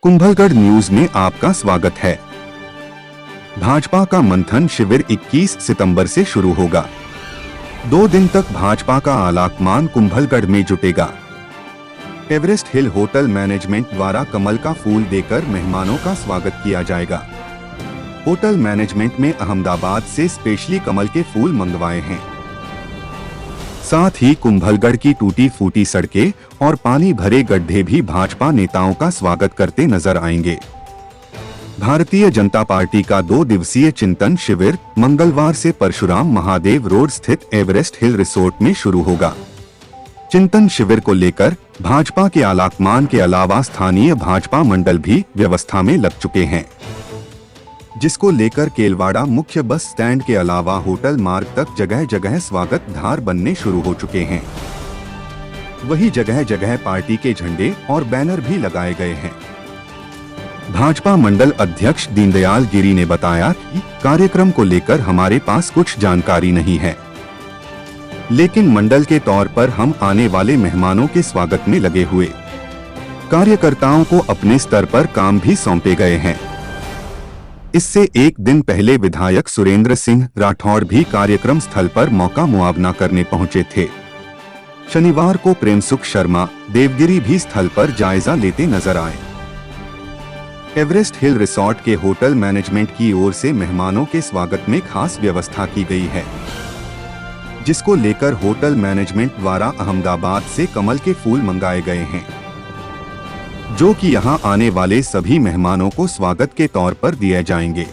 Kumbhalgarh news में आपका स्वागत है। भाजपा का मंथन शिविर 21 सितंबर से शुरू होगा। 2 दिन तक भाजपा का आलाकमान कुंभलगढ़ में जुटेगा। एवरेस्ट हिल होटल मैनेजमेंट द्वारा कमल का फूल देकर मेहमानों का स्वागत किया जाएगा। होटल मैनेजमेंट में अहमदाबाद से स्पेशली कमल के फूल मंगवाए हैं। साथ ही कुंभलगढ़ की टूटी फूटी सड़कें और पानी भरे गड्ढे भी भाजपा नेताओं का स्वागत करते नजर आएंगे। भारतीय जनता पार्टी का 2 दिवसीय चिंतन शिविर मंगलवार से परशुराम महादेव रोड स्थित एवरेस्ट हिल रिसोर्ट में शुरू होगा। चिंतन शिविर को लेकर भाजपा के आलाकमान के अलावा स्थानीय भाजपा मंडल भी व्यवस्था में लग चुके हैं, जिसको लेकर केलवाड़ा मुख्य बस स्टैंड के अलावा होटल मार्ग तक जगह जगह स्वागत धार बनने शुरू हो चुके हैं। वही जगह जगह पार्टी के झंडे और बैनर भी लगाए गए हैं। भाजपा मंडल अध्यक्ष दीनदयाल गिरी ने बताया कि कार्यक्रम को लेकर हमारे पास कुछ जानकारी नहीं है, लेकिन मंडल के तौर पर हम आने वाले मेहमानों के स्वागत में लगे हुए कार्यकर्ताओं को अपने स्तर पर काम भी सौंपे गए हैं। इससे एक दिन पहले विधायक सुरेंद्र सिंह राठौड़ भी कार्यक्रम स्थल पर मौका मुआवना करने पहुंचे थे। शनिवार को प्रेमसुख शर्मा देवगिरी भी स्थल पर जायजा लेते नजर आए। एवरेस्ट हिल रिसोर्ट के होटल मैनेजमेंट की ओर से मेहमानों के स्वागत में खास व्यवस्था की गई है, जिसको लेकर होटल मैनेजमेंट द्वारा अहमदाबाद से कमल के फूल मंगाए गए हैं, जो कि यहां आने वाले सभी मेहमानों को स्वागत के तौर पर दिए जाएंगे।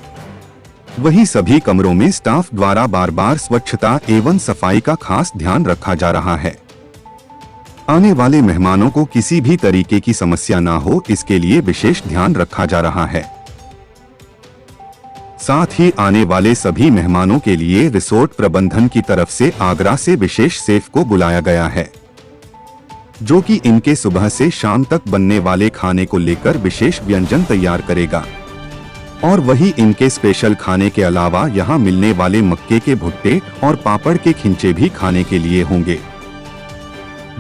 वहीं सभी कमरों में स्टाफ द्वारा बार बार स्वच्छता एवं सफाई का खास ध्यान रखा जा रहा है। आने वाले मेहमानों को किसी भी तरीके की समस्या ना हो, इसके लिए विशेष ध्यान रखा जा रहा है। साथ ही आने वाले सभी मेहमानों के लिए रिसोर्ट प्रबंधन की तरफ से आगरा से विशेष सेफ को बुलाया गया है, जो कि इनके सुबह से शाम तक बनने वाले खाने को लेकर विशेष व्यंजन तैयार करेगा। और वही इनके स्पेशल खाने के अलावा यहां मिलने वाले मक्के के भुट्टे और पापड़ के खिंचे भी खाने के लिए होंगे।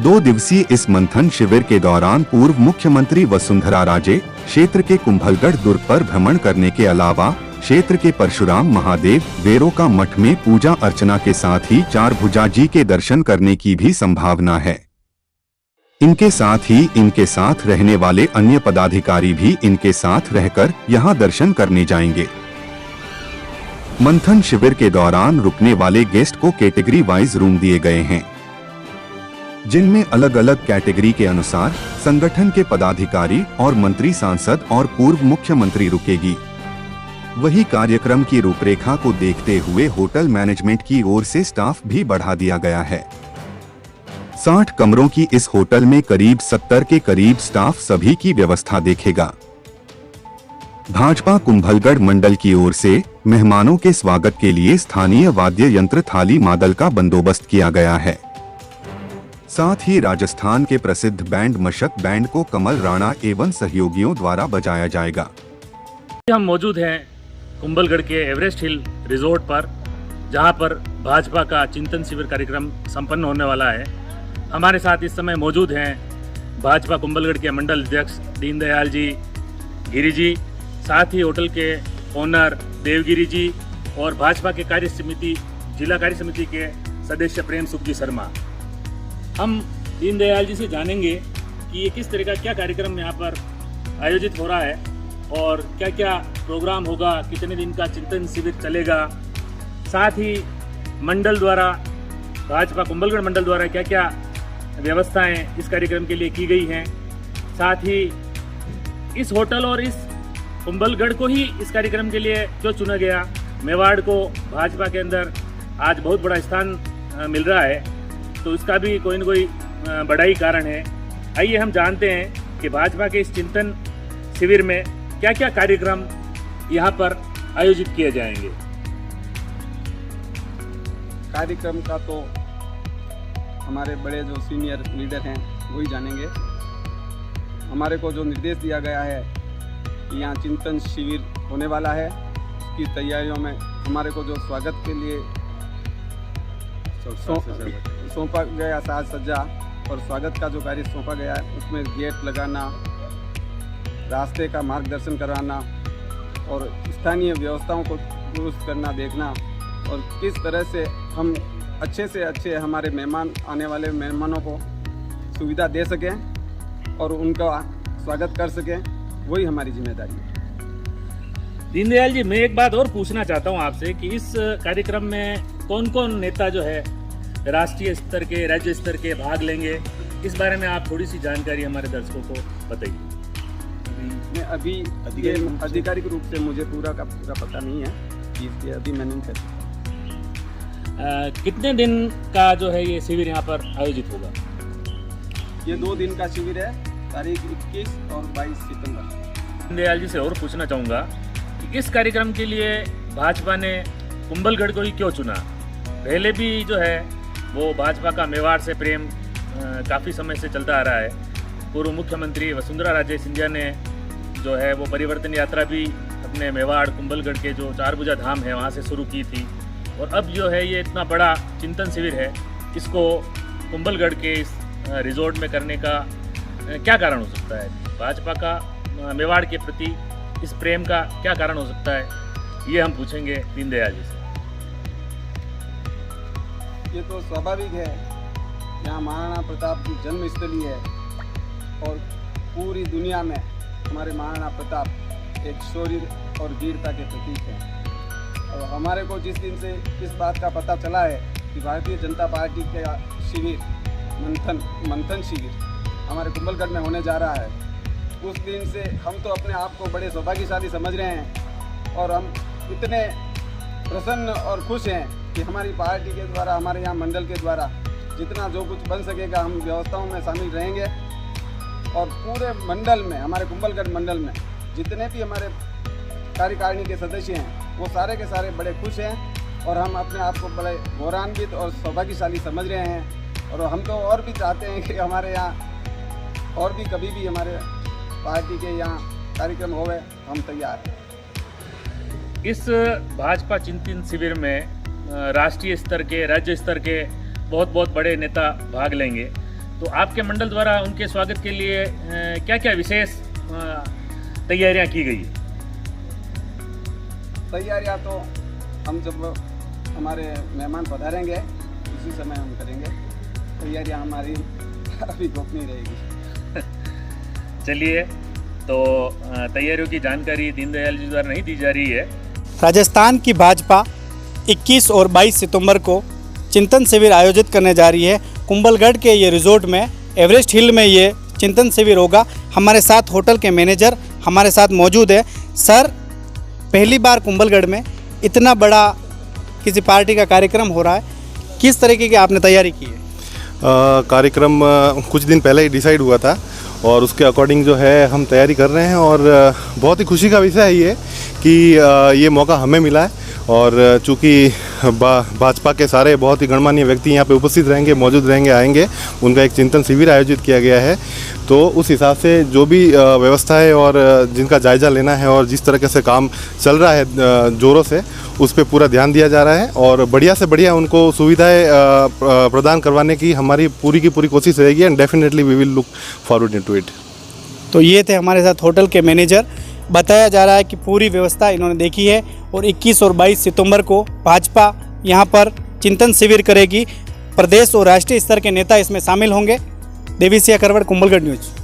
2 दिवसीय इस मंथन शिविर के दौरान पूर्व मुख्यमंत्री वसुंधरा राजे क्षेत्र के कुंभलगढ़ दुर्ग पर भ्रमण करने के अलावा क्षेत्र के परशुराम महादेव वेरोका मठ में पूजा अर्चना के साथ ही 4 भुजा जी के दर्शन करने की भी संभावना है। इनके साथ ही इनके साथ रहने वाले अन्य पदाधिकारी भी इनके साथ रहकर यहां दर्शन करने जाएंगे। मंथन शिविर के दौरान रुकने वाले गेस्ट को कैटेगरी वाइज रूम दिए गए हैं, जिनमें अलग अलग कैटेगरी के अनुसार संगठन के पदाधिकारी और मंत्री, सांसद और पूर्व मुख्यमंत्री रुकेगी। वही कार्यक्रम की रूपरेखा को देखते हुए होटल मैनेजमेंट की ओर से स्टाफ भी बढ़ा दिया गया है। 60 कमरों की इस होटल में करीब 70 के करीब स्टाफ सभी की व्यवस्था देखेगा। भाजपा कुंभलगढ़ मंडल की ओर से मेहमानों के स्वागत के लिए स्थानीय वाद्य यंत्र थाली मादल का बंदोबस्त किया गया है। साथ ही राजस्थान के प्रसिद्ध बैंड मशक बैंड को कमल राणा एवं सहयोगियों द्वारा बजाया जाएगा। हम मौजूद हैं कुंभलगढ़ के एवरेस्ट हिल रिजोर्ट पर, जहां पर भाजपा का चिंतन शिविर कार्यक्रम संपन्न होने वाला है। हमारे साथ इस समय मौजूद हैं भाजपा कुंभलगढ़ के मंडल अध्यक्ष दीनदयाल जी गिरी जी, साथ ही होटल के ओनर देवगिरी जी और भाजपा के जिला कार्य समिति के सदस्य प्रेमसुख जी शर्मा। हम दीनदयाल जी से जानेंगे कि ये किस तरह का क्या कार्यक्रम यहाँ पर आयोजित हो रहा है और क्या क्या प्रोग्राम होगा, कितने दिन का चिंतन शिविर चलेगा, साथ ही मंडल द्वारा भाजपा कुंभलगढ़ मंडल द्वारा क्या क्या व्यवस्थाएं इस कार्यक्रम के लिए की गई हैं। साथ ही इस होटल और इस कुंभलगढ़ को ही इस कार्यक्रम के लिए जो चुना गया, मेवाड़ को भाजपा के अंदर आज बहुत बड़ा स्थान मिल रहा है, तो इसका भी कोई न कोई बड़ा ही कारण है। आइए हम जानते हैं कि भाजपा के इस चिंतन शिविर में क्या क्या कार्यक्रम यहाँ पर आयोजित किए जाएंगे। कार्यक्रम का तो हमारे बड़े जो सीनियर लीडर हैं वही जानेंगे। हमारे को जो निर्देश दिया गया है कि यहाँ चिंतन शिविर होने वाला है, उसकी तैयारियों में हमारे को जो स्वागत के लिए सौंपा गया साज सज्जा और स्वागत का जो कार्य सौंपा गया है उसमें गेट लगाना, रास्ते का मार्गदर्शन कराना और स्थानीय व्यवस्थाओं को दुरुस्त करना देखना और किस तरह से हम अच्छे से अच्छे हमारे मेहमान आने वाले मेहमानों को सुविधा दे सकें और उनका स्वागत कर सकें, वही हमारी जिम्मेदारी है। दीनदयाल जी, मैं एक बात और पूछना चाहता हूं आपसे कि इस कार्यक्रम में कौन कौन नेता जो है राष्ट्रीय स्तर के, राज्य स्तर के भाग लेंगे, इस बारे में आप थोड़ी सी जानकारी हमारे दर्शकों को बताइए। अभी आधिकारिक रूप से मुझे पूरा का पूरा पता नहीं है, इसलिए अभी मैं नहीं कर सकता। कितने दिन का जो है ये शिविर यहाँ पर आयोजित होगा? ये 2 दिन का शिविर है, तारीख 21 और 22 सितंबर। दीनदयाल जी से और पूछना चाहूँगा कि इस कार्यक्रम के लिए भाजपा ने कुंभलगढ़ को ही क्यों चुना? पहले भी जो है वो भाजपा का मेवाड़ से प्रेम काफ़ी समय से चलता आ रहा है। पूर्व मुख्यमंत्री वसुंधरा राजे सिंधिया ने जो है वो परिवर्तन यात्रा भी अपने मेवाड़ कुंभलगढ़ के जो चारभुजा धाम है वहाँ से शुरू की थी, और अब जो है ये इतना बड़ा चिंतन शिविर है, इसको कुंभलगढ़ के इस रिजॉर्ट में करने का क्या कारण हो सकता है? भाजपा का मेवाड़ के प्रति इस प्रेम का क्या कारण हो सकता है, ये हम पूछेंगे दीनदयाल जी से। ये तो स्वाभाविक है, यहाँ महाराणा प्रताप की जन्मस्थली है और पूरी दुनिया में हमारे महाराणा प्रताप एक शौर्य और वीरता के प्रतीक हैं। और हमारे को जिस दिन से इस बात का पता चला है कि भारतीय जनता पार्टी का शिविर मंथन शिविर हमारे कुंभलगढ़ में होने जा रहा है, उस दिन से हम तो अपने आप को बड़े सौभाग्यशाली समझ रहे हैं और हम इतने प्रसन्न और खुश हैं कि हमारी पार्टी के द्वारा, हमारे यहाँ मंडल के द्वारा जितना जो कुछ बन सकेगा हम व्यवस्थाओं में शामिल रहेंगे। और पूरे मंडल में, हमारे कुंभलगढ़ मंडल में जितने भी हमारे कार्यकारिणी के सदस्य हैं वो सारे के सारे बड़े खुश हैं और हम अपने आप को बड़े गौरवान्वित और सौभाग्यशाली समझ रहे हैं। और हम तो और भी चाहते हैं कि हमारे यहाँ और भी कभी भी हमारे पार्टी के यहाँ कार्यक्रम होवे, हम तैयार हैं। इस भाजपा चिंतन शिविर में राष्ट्रीय स्तर के, राज्य स्तर के बहुत बहुत बड़े नेता भाग लेंगे, तो आपके मंडल द्वारा उनके स्वागत के लिए क्या क्या विशेष तैयारियां की गई? तैयारियां तो हम जब हमारे मेहमान पधारेंगे उसी समय हम करेंगे। तैयारियां हमारी अभी गोपनीय रहेगी। चलिए, तो तैयारियों की जानकारी दीनदयाल जी द्वारा नहीं दी जा रही है। राजस्थान की भाजपा 21 और 22 सितंबर को चिंतन शिविर आयोजित करने जा रही है। कुंभलगढ़ के ये रिजॉर्ट में, एवरेस्ट हिल में ये चिंतन शिविर होगा। हमारे साथ होटल के मैनेजर हमारे साथ मौजूद है। सर, पहली बार कुंभलगढ़ में इतना बड़ा किसी पार्टी का कार्यक्रम हो रहा है, किस तरीके की आपने तैयारी की है? कार्यक्रम कुछ दिन पहले ही डिसाइड हुआ था और उसके अकॉर्डिंग जो है हम तैयारी कर रहे हैं और बहुत ही खुशी का विषय है ये कि ये मौका हमें मिला है। और चूँकि भाजपा के सारे बहुत ही गणमान्य व्यक्ति यहाँ पे उपस्थित रहेंगे, मौजूद रहेंगे, आएंगे, उनका एक चिंतन शिविर आयोजित किया गया है, तो उस हिसाब से जो भी व्यवस्था है और जिनका जायज़ा लेना है और जिस तरीके से काम चल रहा है ज़ोरों से, उस पर पूरा ध्यान दिया जा रहा है और बढ़िया से बढ़िया उनको सुविधाएं प्रदान करवाने की हमारी पूरी की पूरी कोशिश रहेगी and definitely we will look forward into it. तो ये थे हमारे साथ होटल के मैनेजर। बताया जा रहा है कि पूरी व्यवस्था इन्होंने देखी है और 21 और 22 सितंबर को भाजपा यहाँ पर चिंतन शिविर करेगी। प्रदेश और राष्ट्रीय स्तर के नेता इसमें शामिल होंगे। देवी सिंह करवड़, कुंभलगढ़ न्यूज़।